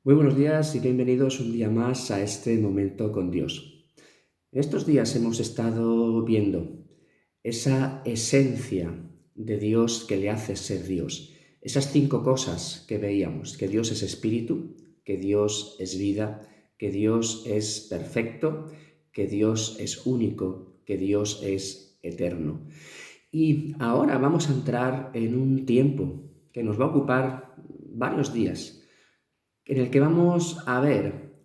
Muy buenos días y bienvenidos un día más a este momento con Dios. En estos días hemos estado viendo esa esencia de Dios que le hace ser Dios. Esas 5 cosas que veíamos, que Dios es espíritu, que Dios es vida, que Dios es perfecto, que Dios es único, que Dios es eterno. Y ahora vamos a entrar en un tiempo que nos va a ocupar varios días en el que vamos a ver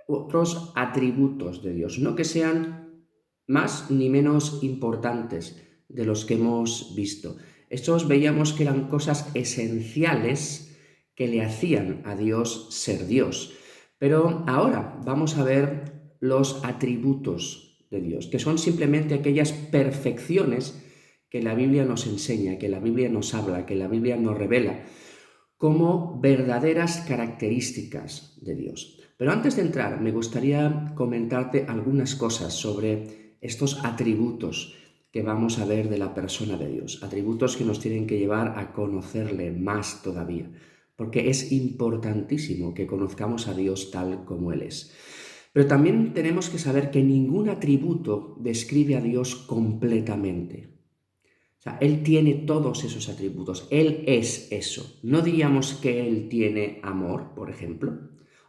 otros atributos de Dios, no que sean más ni menos importantes de los que hemos visto. Estos veíamos que eran cosas esenciales que le hacían a Dios ser Dios. Pero ahora vamos a ver los atributos de Dios, que son simplemente aquellas perfecciones que la Biblia nos enseña, que la Biblia nos habla, que la Biblia nos revela como verdaderas características de Dios. Pero antes de entrar, me gustaría comentarte algunas cosas sobre estos atributos que vamos a ver de la persona de Dios, atributos que nos tienen que llevar a conocerle más todavía, porque es importantísimo que conozcamos a Dios tal como Él es. Pero también tenemos que saber que ningún atributo describe a Dios completamente. O sea, Él tiene todos esos atributos, Él es eso. No diríamos que Él tiene amor, por ejemplo,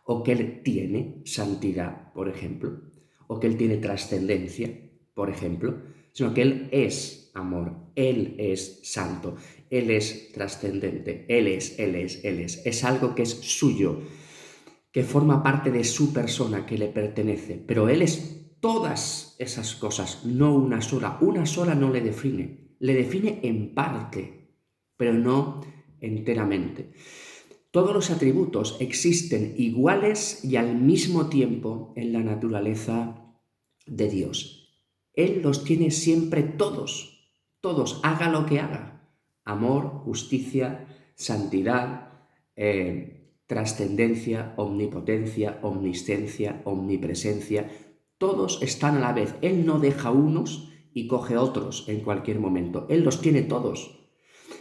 o que Él tiene santidad, por ejemplo, o que Él tiene trascendencia, por ejemplo, sino que Él es amor, Él es santo, Él es trascendente, Él es, Él es, Él es. Es algo que es suyo, que forma parte de su persona, que le pertenece, pero Él es todas esas cosas, no una sola. Una sola no le define en parte, pero no enteramente. Todos los atributos existen iguales y al mismo tiempo en la naturaleza de Dios. Él los tiene siempre todos, haga lo que haga. Amor, justicia, santidad, trascendencia, omnipotencia, omnisciencia, omnipresencia, todos están a la vez. Él no deja unos y coge otros en cualquier momento. Él los tiene todos.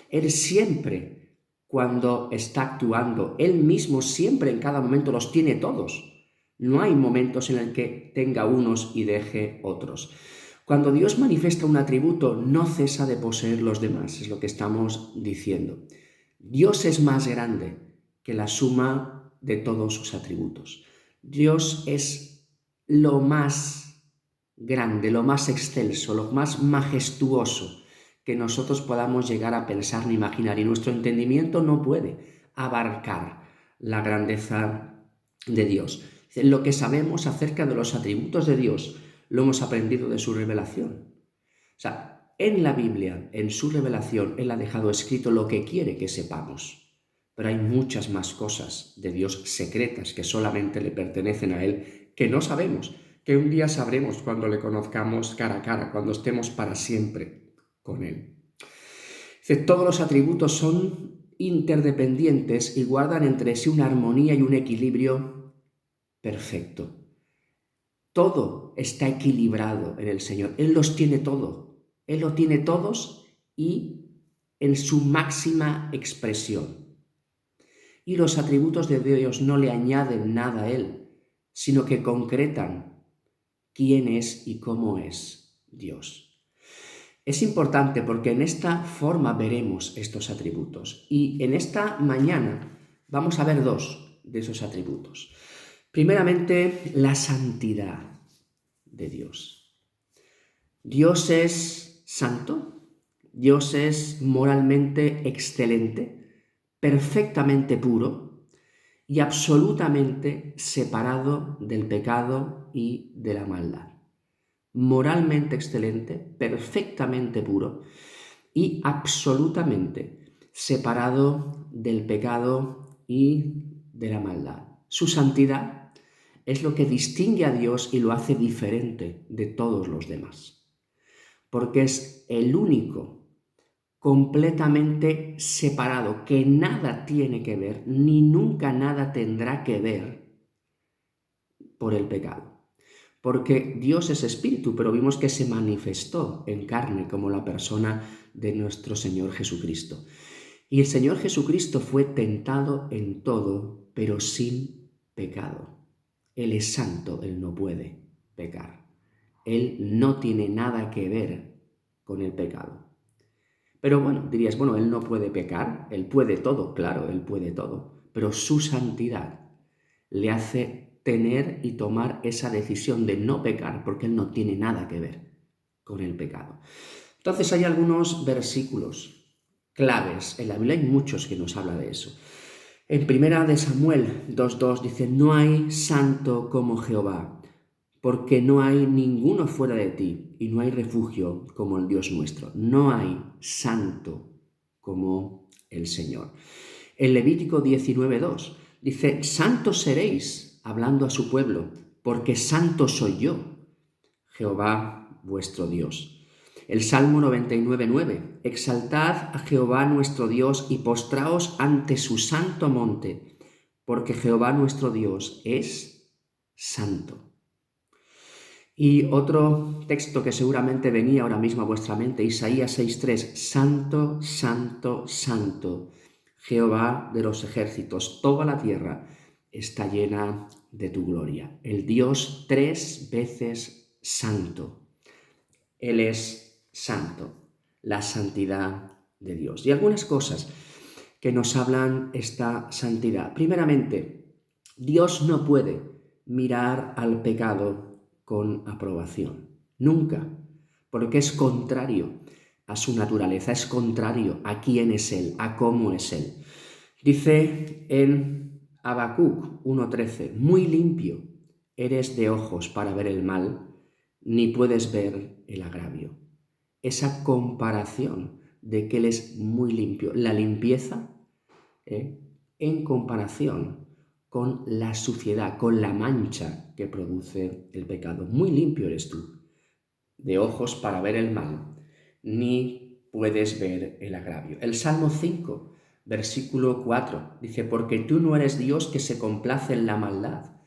Él siempre, cuando está actuando, Él mismo siempre en cada momento los tiene todos. No hay momentos en el que tenga unos y deje otros. Cuando Dios manifiesta un atributo, no cesa de poseer los demás, es lo que estamos diciendo. Dios es más grande que la suma de todos sus atributos. Dios es lo más grande, lo más excelso, lo más majestuoso que nosotros podamos llegar a pensar ni imaginar, y nuestro entendimiento no puede abarcar la grandeza de Dios. Lo que sabemos acerca de los atributos de Dios lo hemos aprendido de su revelación. O sea, en la Biblia, en su revelación, Él ha dejado escrito lo que quiere que sepamos. Pero hay muchas más cosas de Dios secretas que solamente le pertenecen a Él, que no sabemos, que un día sabremos cuando le conozcamos cara a cara, cuando estemos para siempre con Él. Dice, todos los atributos son interdependientes y guardan entre sí una armonía y un equilibrio perfecto. Todo está equilibrado en el Señor. Él los tiene todo. Él lo tiene todos y en su máxima expresión. Y los atributos de Dios no le añaden nada a Él, sino que concretan quién es y cómo es Dios. Es importante porque en esta forma veremos estos atributos. Y en esta mañana vamos a ver dos de esos atributos. Primeramente, la santidad de Dios. Dios es santo, Dios es moralmente excelente, perfectamente puro y absolutamente separado del pecado y de la maldad. Moralmente excelente, perfectamente puro y absolutamente separado del pecado y de la maldad. Su santidad es lo que distingue a Dios y lo hace diferente de todos los demás, porque es el único completamente separado, que nada tiene que ver, ni nunca nada tendrá que ver por el pecado. Porque Dios es espíritu, pero vimos que se manifestó en carne como la persona de nuestro Señor Jesucristo. Y el Señor Jesucristo fue tentado en todo, pero sin pecado. Él es santo, Él no puede pecar. Él no tiene nada que ver con el pecado. Pero bueno, dirías, bueno, Él no puede pecar, Él puede todo, claro, Él puede todo, pero su santidad le hace tener y tomar esa decisión de no pecar porque Él no tiene nada que ver con el pecado. Entonces hay algunos versículos claves, en la Biblia hay muchos que nos hablan de eso. En 1 Samuel 2:2 dice, no hay santo como Jehová, porque no hay ninguno fuera de ti y no hay refugio como el Dios nuestro. No hay santo como el Señor. En Levítico 19:2 dice, santos seréis, hablando a su pueblo, porque santo soy yo, Jehová vuestro Dios. El Salmo 99:9, exaltad a Jehová nuestro Dios y postraos ante su santo monte, porque Jehová nuestro Dios es santo. Y otro texto que seguramente venía ahora mismo a vuestra mente, Isaías 6:3, santo, santo, santo, Jehová de los ejércitos, toda la tierra está llena de tu gloria. El Dios 3 veces santo. Él es santo, la santidad de Dios. Y algunas cosas que nos hablan esta santidad. Primeramente, Dios no puede mirar al pecado con aprobación. Nunca, porque es contrario a su naturaleza, es contrario a quién es Él, a cómo es Él. Dice en Habacuc 1:13, muy limpio eres de ojos para ver el mal, ni puedes ver el agravio. Esa comparación de que Él es muy limpio, la limpieza en comparación con la suciedad, con la mancha que produce el pecado. Muy limpio eres tú, de ojos para ver el mal, ni puedes ver el agravio. El Salmo 5, versículo 4, dice, porque tú no eres Dios que se complace en la maldad.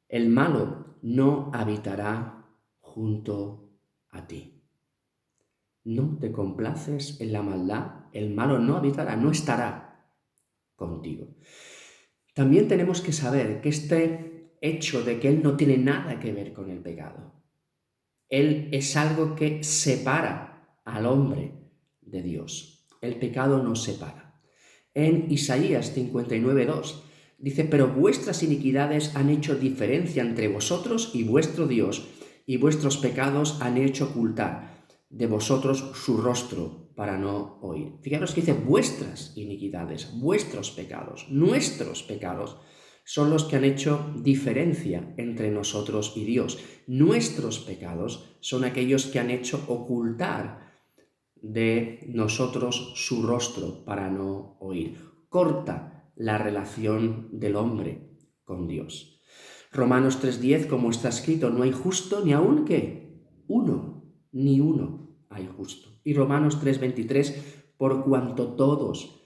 El malo no habitará junto a ti. No te complaces en la maldad, el malo no habitará, no estará contigo. También tenemos que saber que este hecho de que Él no tiene nada que ver con el pecado, Él es algo que separa al hombre de Dios. El pecado nos separa. En Isaías 59:2 dice, pero vuestras iniquidades han hecho diferencia entre vosotros y vuestro Dios, y vuestros pecados han hecho ocultar de vosotros su rostro para no oír. Fijaros que dice vuestras iniquidades, vuestros pecados, nuestros pecados son los que han hecho diferencia entre nosotros y Dios. Nuestros pecados son aquellos que han hecho ocultar de nosotros su rostro para no oír. Corta la relación del hombre con Dios. Romanos 3:10, como está escrito, no hay justo ni aun que uno, ni uno hay justo. Y Romanos 3:23, por cuanto todos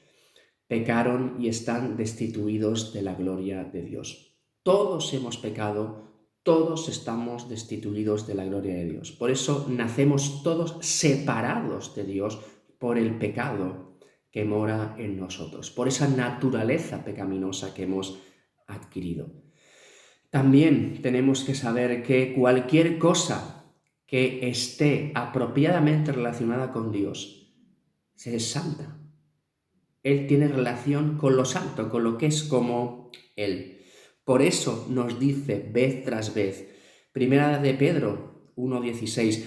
pecaron y están destituidos de la gloria de Dios. Todos hemos pecado, todos estamos destituidos de la gloria de Dios. Por eso nacemos todos separados de Dios por el pecado que mora en nosotros, por esa naturaleza pecaminosa que hemos adquirido. También tenemos que saber que cualquier cosa que esté apropiadamente relacionada con Dios es santa. Él tiene relación con lo santo, con lo que es como Él. Por eso nos dice vez tras vez, Primera de Pedro 1:16,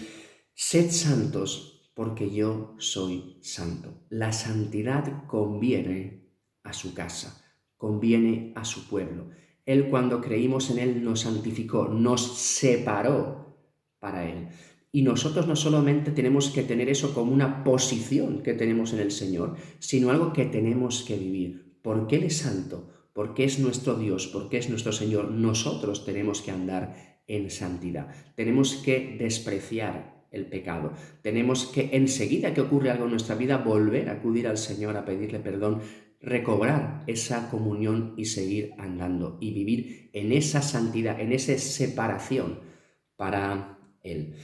sed santos porque yo soy santo. La santidad conviene a su casa, conviene a su pueblo. Él, cuando creímos en Él, nos santificó, nos separó para Él. Y nosotros no solamente tenemos que tener eso como una posición que tenemos en el Señor, sino algo que tenemos que vivir. Porque Él es santo, porque es nuestro Dios, porque es nuestro Señor, nosotros tenemos que andar en santidad. Tenemos que despreciar el pecado. Tenemos que, enseguida que ocurre algo en nuestra vida, volver a acudir al Señor a pedirle perdón, recobrar esa comunión y seguir andando y vivir en esa santidad, en esa separación para Él.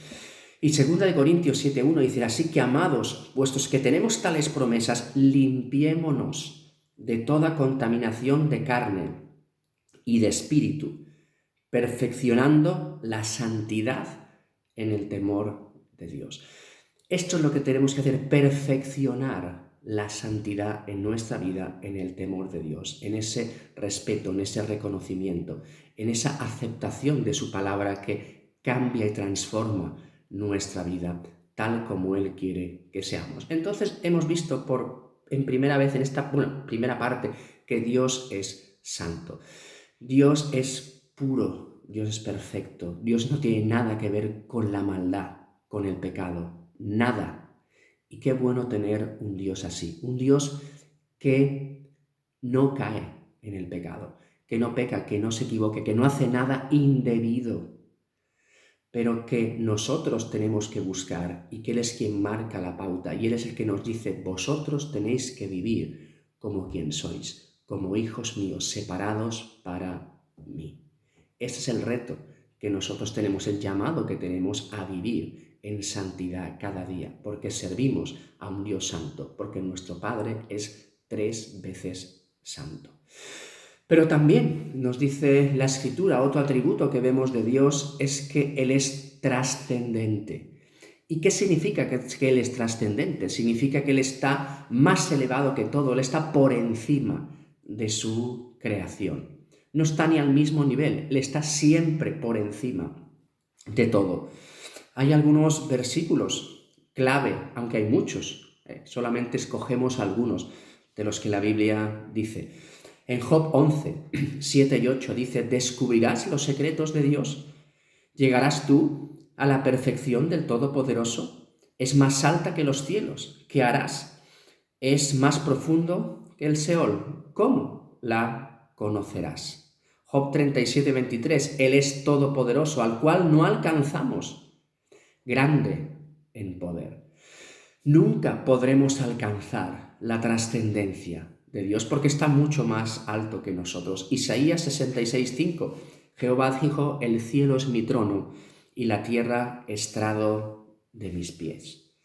Y 2 Corintios 7:1 dice, así que amados, puestos que tenemos tales promesas, limpiémonos de toda contaminación de carne y de espíritu, perfeccionando la santidad en el temor de Dios. Esto es lo que tenemos que hacer, perfeccionar la santidad en nuestra vida, en el temor de Dios, en ese respeto, en ese reconocimiento, en esa aceptación de su palabra que cambia y transforma nuestra vida tal como Él quiere que seamos. Entonces hemos visto en primera vez en esta primera parte que Dios es santo. Dios es puro, Dios es perfecto, Dios no tiene nada que ver con la maldad, con el pecado, nada. Y qué bueno tener un Dios así, un Dios que no cae en el pecado, que no peca, que no se equivoque, que no hace nada indebido, pero que nosotros tenemos que buscar y que Él es quien marca la pauta y Él es el que nos dice, vosotros tenéis que vivir como quien sois, como hijos míos, separados para mí. Ese es el reto que nosotros tenemos, el llamado que tenemos a vivir en santidad cada día, porque servimos a un Dios santo, porque nuestro Padre es 3 veces santo. Pero también nos dice la Escritura, otro atributo que vemos de Dios es que Él es trascendente. ¿Y qué significa que Él es trascendente? Significa que Él está más elevado que todo, Él está por encima de su creación. No está ni al mismo nivel, Él está siempre por encima de todo. Hay algunos versículos clave, aunque hay muchos, solamente escogemos algunos de los que la Biblia dice. En Job 11, 7 y 8 dice, ¿descubrirás los secretos de Dios? ¿Llegarás tú a la perfección del Todopoderoso? Es más alta que los cielos. ¿Qué harás? Es más profundo que el Seol. ¿Cómo la conocerás? Job 37, 23, Él es todopoderoso, al cual no alcanzamos, grande en poder. Nunca podremos alcanzar la trascendencia de Dios porque está mucho más alto que nosotros. Isaías 66, 5, Jehová dijo, el cielo es mi trono y la tierra estrado de mis pies.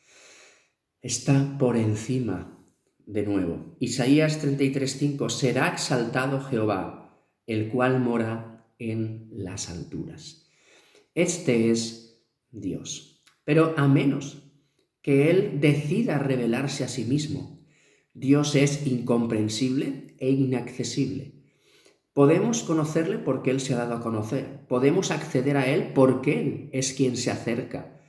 Está por encima de nuevo. Isaías 33, 5, será exaltado Jehová, el cual mora en las alturas. Este es Dios. Pero a menos que Él decida revelarse a sí mismo, Dios es incomprensible e inaccesible. Podemos conocerle porque Él se ha dado a conocer. Podemos acceder a Él porque Él es quien se acerca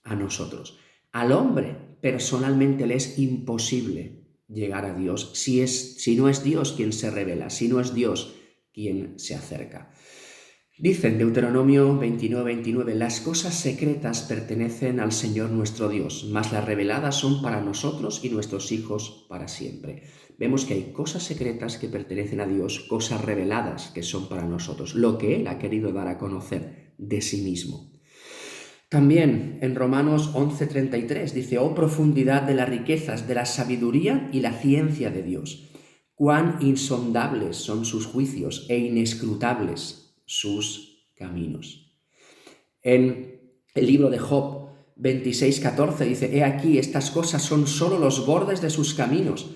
a nosotros. Al hombre personalmente le es imposible llegar a Dios si no es Dios quien se revela, si no es Dios quien se acerca. Dice en Deuteronomio 29, 29, las cosas secretas pertenecen al Señor nuestro Dios, mas las reveladas son para nosotros y nuestros hijos para siempre. Vemos que hay cosas secretas que pertenecen a Dios, cosas reveladas que son para nosotros, lo que Él ha querido dar a conocer de sí mismo. También en Romanos 11:33 dice, oh profundidad de las riquezas, de la sabiduría y la ciencia de Dios, cuán insondables son sus juicios e inescrutables sus caminos. En el libro de Job 26:14 dice, he aquí, estas cosas son solo los bordes de sus caminos,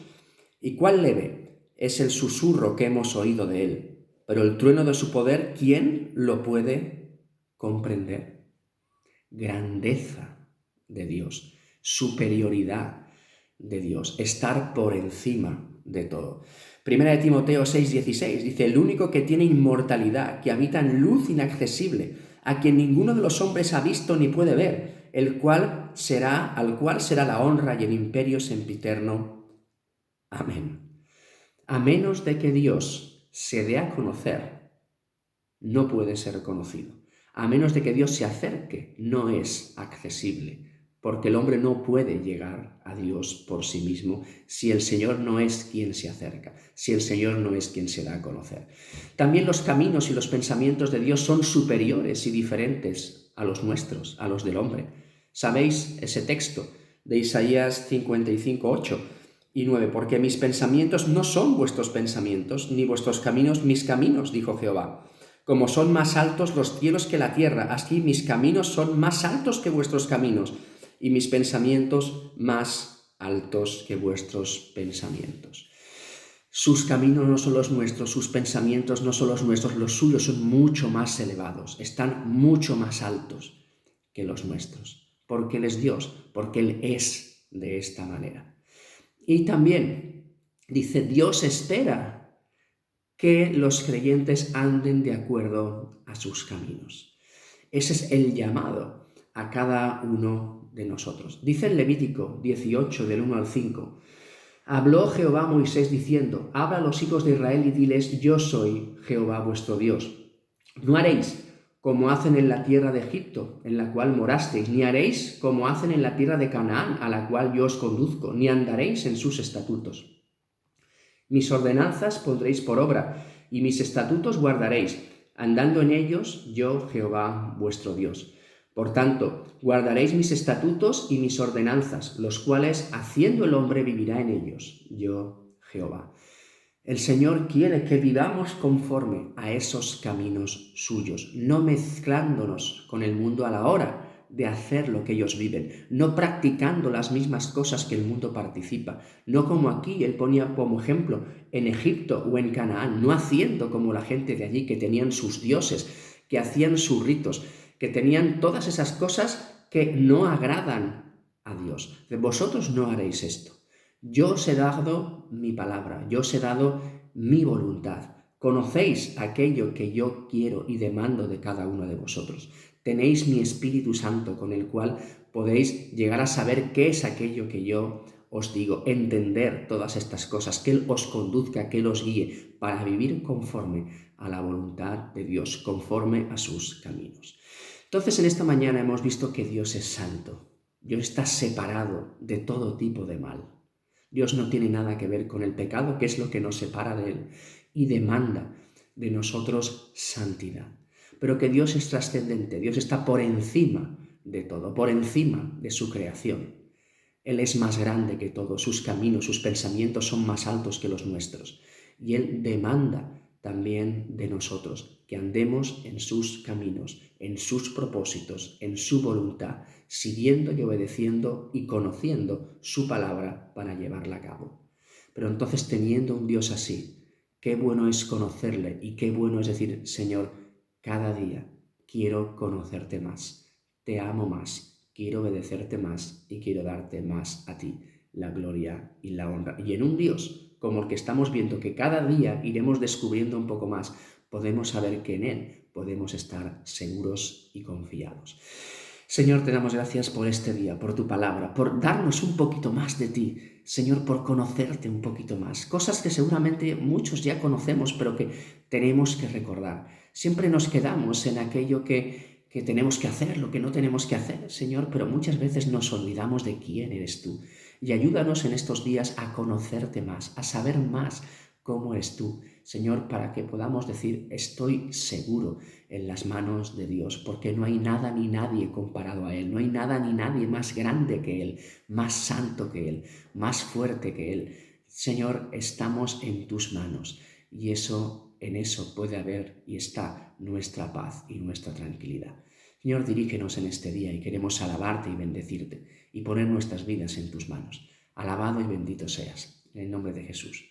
y cuán leve es el susurro que hemos oído de él, pero el trueno de su poder, ¿quién lo puede comprender? Grandeza de Dios, superioridad de Dios, estar por encima de todo. Primera de Timoteo 6:16 dice, el único que tiene inmortalidad, que habita en luz inaccesible, a quien ninguno de los hombres ha visto ni puede ver, al cual será la honra y el imperio sempiterno. Amén. A menos de que Dios se dé a conocer, no puede ser conocido. A menos de que Dios se acerque, no es accesible, porque el hombre no puede llegar a Dios por sí mismo si el Señor no es quien se acerca, si el Señor no es quien se da a conocer. También los caminos y los pensamientos de Dios son superiores y diferentes a los nuestros, a los del hombre. ¿Sabéis ese texto de Isaías 55, 8 y 9? Porque mis pensamientos no son vuestros pensamientos, ni vuestros caminos mis caminos, dijo Jehová. Como son más altos los cielos que la tierra, así mis caminos son más altos que vuestros caminos, y mis pensamientos más altos que vuestros pensamientos. Sus caminos no son los nuestros, sus pensamientos no son los nuestros, los suyos son mucho más elevados, están mucho más altos que los nuestros, porque Él es Dios, porque Él es de esta manera. Y también dice, Dios espera que los creyentes anden de acuerdo a sus caminos. Ese es el llamado a cada uno de nosotros. Dice en Levítico 18, del 1 al 5, habló Jehová a Moisés diciendo, habla a los hijos de Israel y diles, yo soy Jehová vuestro Dios. No haréis como hacen en la tierra de Egipto, en la cual morasteis, ni haréis como hacen en la tierra de Canaán, a la cual yo os conduzco, ni andaréis en sus estatutos. Mis ordenanzas pondréis por obra, y mis estatutos guardaréis, andando en ellos yo, Jehová, vuestro Dios. Por tanto, guardaréis mis estatutos y mis ordenanzas, los cuales, haciendo el hombre, vivirá en ellos, yo, Jehová. El Señor quiere que vivamos conforme a esos caminos suyos, no mezclándonos con el mundo a la hora de hacer lo que ellos viven, no practicando las mismas cosas que el mundo participa, no como aquí él ponía como ejemplo en Egipto o en Canaán, no haciendo como la gente de allí que tenían sus dioses, que hacían sus ritos, que tenían todas esas cosas que no agradan a Dios. Vosotros no haréis esto. Yo os he dado mi palabra, yo os he dado mi voluntad. Conocéis aquello que yo quiero y demando de cada uno de vosotros. Tenéis mi Espíritu Santo con el cual podéis llegar a saber qué es aquello que yo os digo, entender todas estas cosas, que Él os conduzca, que Él os guíe para vivir conforme a la voluntad de Dios, conforme a sus caminos. Entonces en esta mañana hemos visto que Dios es santo, Dios está separado de todo tipo de mal. Dios no tiene nada que ver con el pecado, que es lo que nos separa de Él, y demanda de nosotros santidad. Pero que Dios es trascendente, Dios está por encima de todo, por encima de su creación. Él es más grande que todo, sus caminos, sus pensamientos son más altos que los nuestros. Y Él demanda también de nosotros que andemos en sus caminos, en sus propósitos, en su voluntad, siguiendo y obedeciendo y conociendo su palabra para llevarla a cabo. Pero entonces, teniendo un Dios así, qué bueno es conocerle y qué bueno es decir, Señor, cada día quiero conocerte más, te amo más, quiero obedecerte más y quiero darte más a ti la gloria y la honra. Y en un Dios como el que estamos viendo, que cada día iremos descubriendo un poco más, podemos saber que en Él podemos estar seguros y confiados. Señor, te damos gracias por este día, por tu palabra, por darnos un poquito más de ti, Señor, por conocerte un poquito más. Cosas que seguramente muchos ya conocemos, pero que tenemos que recordar. Siempre nos quedamos en aquello que tenemos que hacer, lo que no tenemos que hacer, Señor, pero muchas veces nos olvidamos de quién eres tú. Y ayúdanos en estos días a conocerte más, a saber más cómo eres tú, Señor, para que podamos decir, estoy seguro en las manos de Dios, porque no hay nada ni nadie comparado a Él, no hay nada ni nadie más grande que Él, más santo que Él, más fuerte que Él. Señor, estamos en tus manos y en eso puede haber y está nuestra paz y nuestra tranquilidad. Señor, dirígenos en este día y queremos alabarte y bendecirte y poner nuestras vidas en tus manos. Alabado y bendito seas, en el nombre de Jesús.